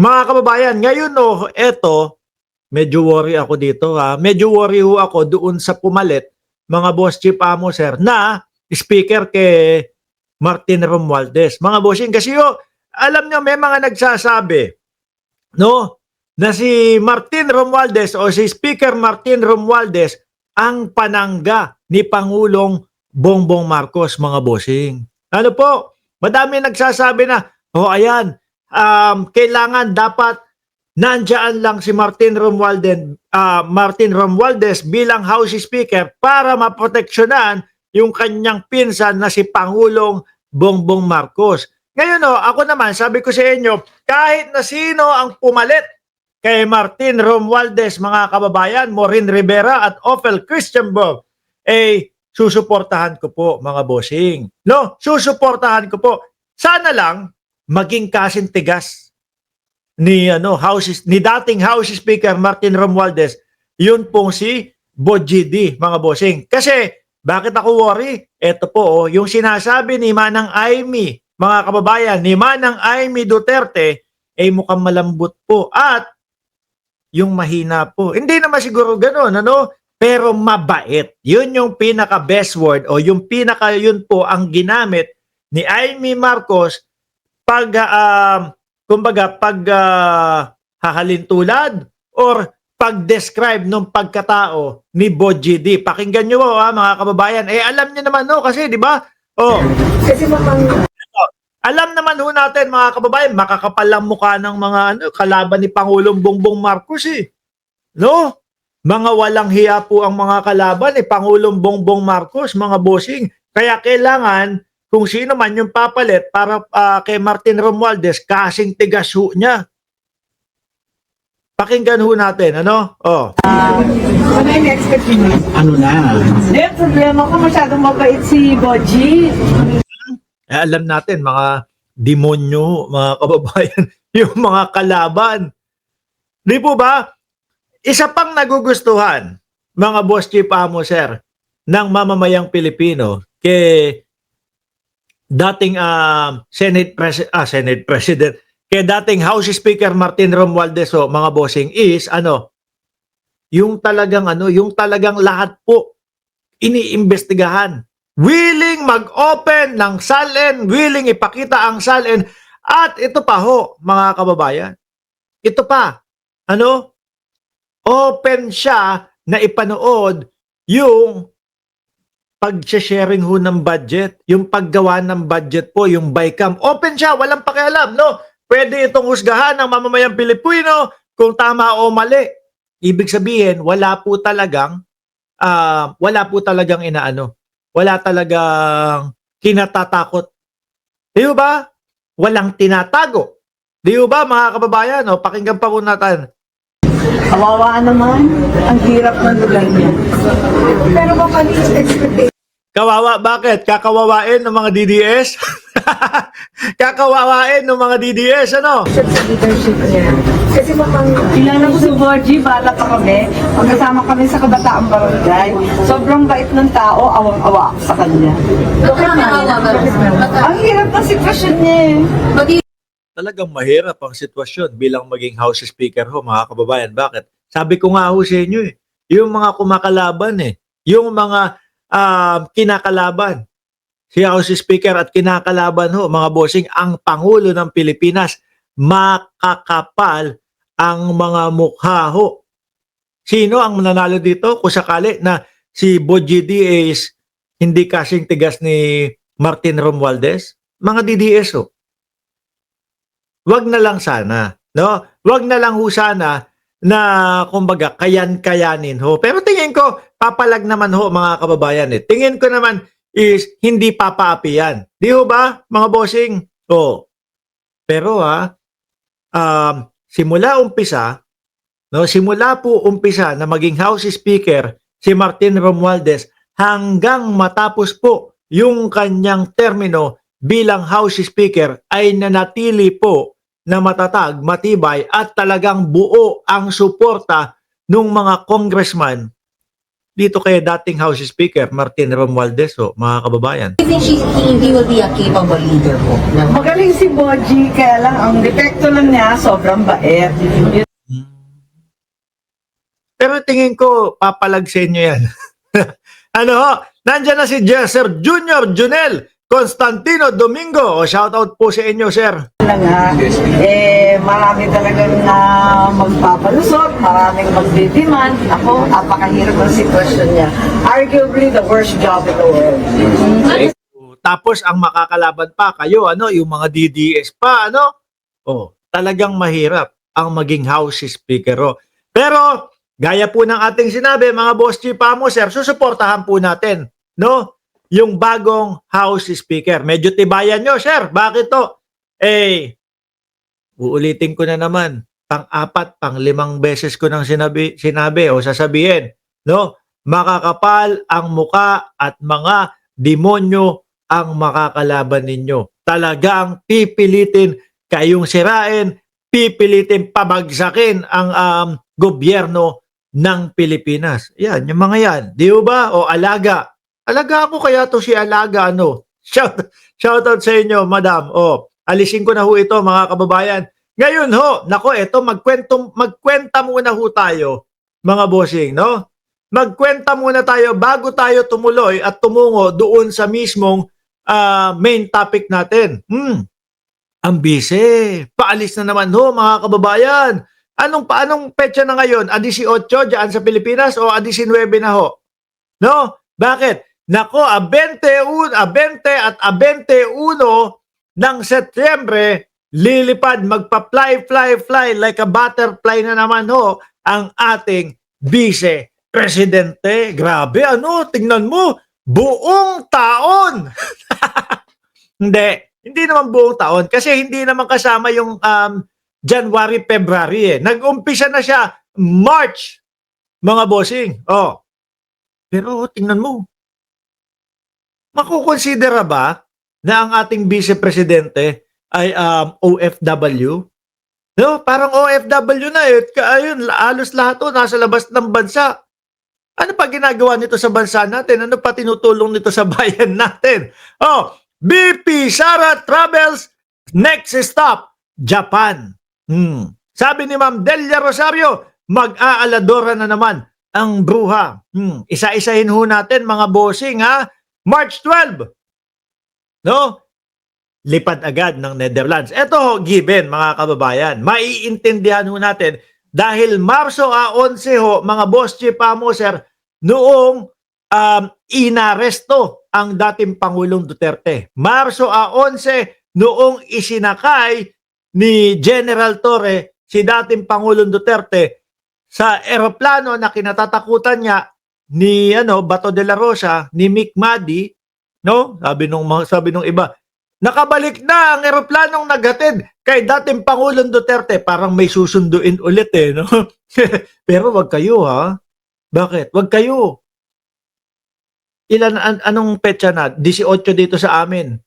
Mga kababayan, ngayon eto, medyo worry ako dito ha. Medyo worry ho ako doon sa pumalit, mga boss chief amo sir, na speaker kay Martin Romualdez. Mga bossing, kasi alam nyo, may mga nagsasabi, no, na si Martin Romualdez o si Speaker Martin Romualdez ang panangga ni Pangulong Bongbong Marcos, mga bossing. Ano po? Madami nagsasabi na, ayan, kailangan dapat nandiyan lang si Martin Romualdez bilang House Speaker para maproteksyonan yung kanyang pinsan na si Pangulong Bongbong Marcos. Ngayon ako naman, sabi ko sa inyo, kahit na sino ang pumalit kay Martin Romualdez, mga kababayan, Maureen Rivera at Ophel Christianberg, susuportahan ko po, mga bossing. No, susuportahan ko po. Sana lang maging kasintigas ni dating House Speaker Martin Romualdez, yun pong si Bojidi, mga bossing. Kasi bakit ako worry? Ito po yung sinasabi ni Manang Aimee, mga kababayan, ni Manang Aimee Duterte ay mukhang malambot po at yung mahina po. Hindi naman siguro ganoon, pero mabait. Yun yung pinaka best word o yung pinaka yun po ang ginamit ni Aimee Marcos pag kumbaga pag hahalintulad or pag-describe ng pagkatao ni Bojidi. Pakinggan nyo mga kababayan. Alam nyo naman kasi di ba? Kasi alam naman natin mga kababayan, makakapal ang mukha ng mga kalaban ni Pangulong Bongbong Marcos No? Mga walang hiya po ang mga kalaban ni Pangulong Bongbong Marcos, mga bossing. Kaya kailangan kung sino man yung papalit para kay Martin Romualdez, kasing tigas niya. Pakinggan natin, ano yung expect mo? Ano na? Yung problema ko, masyadong mabait si Boji. Alam natin, mga demonyo, mga kababayan, yung mga kalaban. Di po ba? Isa pang nagugustuhan, mga boss chief amo sir, ng mamamayang Pilipino kay dating Senate President, kay dating House Speaker Martin Romualdez, mga bossing, is yung talagang lahat po iniimbestigahan. Willing mag-open ng salin, willing ipakita ang salin, at ito pa mga kababayan. Ito pa, open siya na ipanood yung pag-sharing ng budget, yung paggawa ng budget po, yung BICAM. Open siya, walang pakialam, Pwede itong husgahan ng mamamayang Pilipino kung tama o mali. Ibig sabihin, wala po talagang wala talagang kinatatakot. Di ba? Walang tinatago. Di ba, mga kababayan? Pakinggan pa po natin. Kawawa naman. Ang hirap ng lugar niya. Pero baka expectation. Kawawa, bakit? Kakawawain ng mga DDS? Kakawawain ng mga DDS, Sa leadership niya. Kasi kilala ko si Boji, bala pa kami. Magkasama kami sa Kabataang Barangay. Sobrang bait ng tao, awang-awa ako sa kanya. Ang hirap ng sitwasyon niya Talagang mahirap ang sitwasyon bilang maging House Speaker mga kababayan. Bakit? Sabi ko nga sa inyo yung mga kumakalaban yung mga kinakalaban, si House Speaker at kinakalaban mga bossing, ang Pangulo ng Pilipinas, makakapal ang mga mukha Sino ang mananalo dito kung sakali na si Bojidi is hindi kasing tigas ni Martin Romualdez? Mga DDS Wag na lang sana, Wag na lang sana na kumbaga kayan-kayanin Pero tingin ko papalag naman mga kababayan Tingin ko naman is hindi papaapi yan. Di ba, mga bossing? Pero simula po umpisa na maging House Speaker si Martin Romualdez hanggang matapos po yung kanyang termino bilang House Speaker ay nanatili po na matatag, matibay at talagang buo ang suporta ng mga congressman dito kay dating House Speaker Martin Romualdez, mga kababayan. I think he will be a capable leader po. Magaling si Boji, kaya lang ang depekto lang niya, sobrang bait. Pero tingin ko, papalag sa inyo yan. Ano ho? Nandyan na si Sir Junior Junel Constantino Domingo. Shoutout po sa inyo, sir. Lang ha, marami talagang na magpapalusot, maraming magdidemand. Ako, napakahirap ang sitwasyon niya. Arguably the worst job in the world. Tapos ang makakalaban pa kayo, yung mga DDS pa, talagang mahirap ang maging House Speaker. Pero gaya po ng ating sinabi, mga boss chief mo, sir, susuportahan po natin, yung bagong House Speaker. Medyo tibayan nyo, sir. Bakit to? Uulitin ko na naman. Pang-4, pang-5 beses ko nang sinabi o sasabihin, makakapal ang muka at mga demonyo ang makakalaban ninyo. Talagang pipilitin kayong sirain, pipilitin pabagsakin ang gobyerno ng Pilipinas. Yan, yung mga yan. Di ba? O Alaga. Alaga ako kaya to si Alaga, Shoutout sa inyo, madam. Alisin ko na ho ito, mga kababayan. Ngayon magkwenta muna ho tayo, mga bossing, Magkwenta muna tayo bago tayo tumuloy at tumungo doon sa mismong main topic natin. Ang bise. Paalis na naman mga kababayan. Anong petsa na ngayon? 18 dyan sa Pilipinas o 19 na ho? Bakit? Nako, 20 at 21 ng Setyembre, lilipad, magpa-fly like a butterfly na naman ang ating vice-presidente. Grabe, tingnan mo, buong taon. Hindi naman buong taon kasi hindi naman kasama yung January, February. Nag-umpisa na siya March, mga bossing. Pero tingnan mo, makukonsidera ba na ang ating vice-presidente ay OFW? Parang OFW na ayun, halos lahat nasa labas ng bansa. Ano pa ginagawa nito sa bansa natin? Ano pa tinutulong nito sa bayan natin? BP Sara Travels, next stop, Japan. Sabi ni Ma'am Delia Rosario, mag-aaladora na naman ang bruha. Isa-isahin ho natin, mga bossing, March 12. Lipad agad ng Netherlands. Ito given, mga kababayan. Maiintindihan ho natin dahil Marso 11 mga boss chief mo, sir, noong inaresto ang dating Pangulong Duterte. Marso 11 noong isinakay ni General Torre si dating Pangulong Duterte sa eroplano na kinatatakutan niya ni Bato de la Rosa, ni Mick Madi, sabi nung iba, nakabalik na ang eroplanong naghatid kay dating Pangulong Duterte. Parang may susunduin ulit Pero wag kayo Bakit? Wag kayo. Anong petsa na? 18 dito sa amin.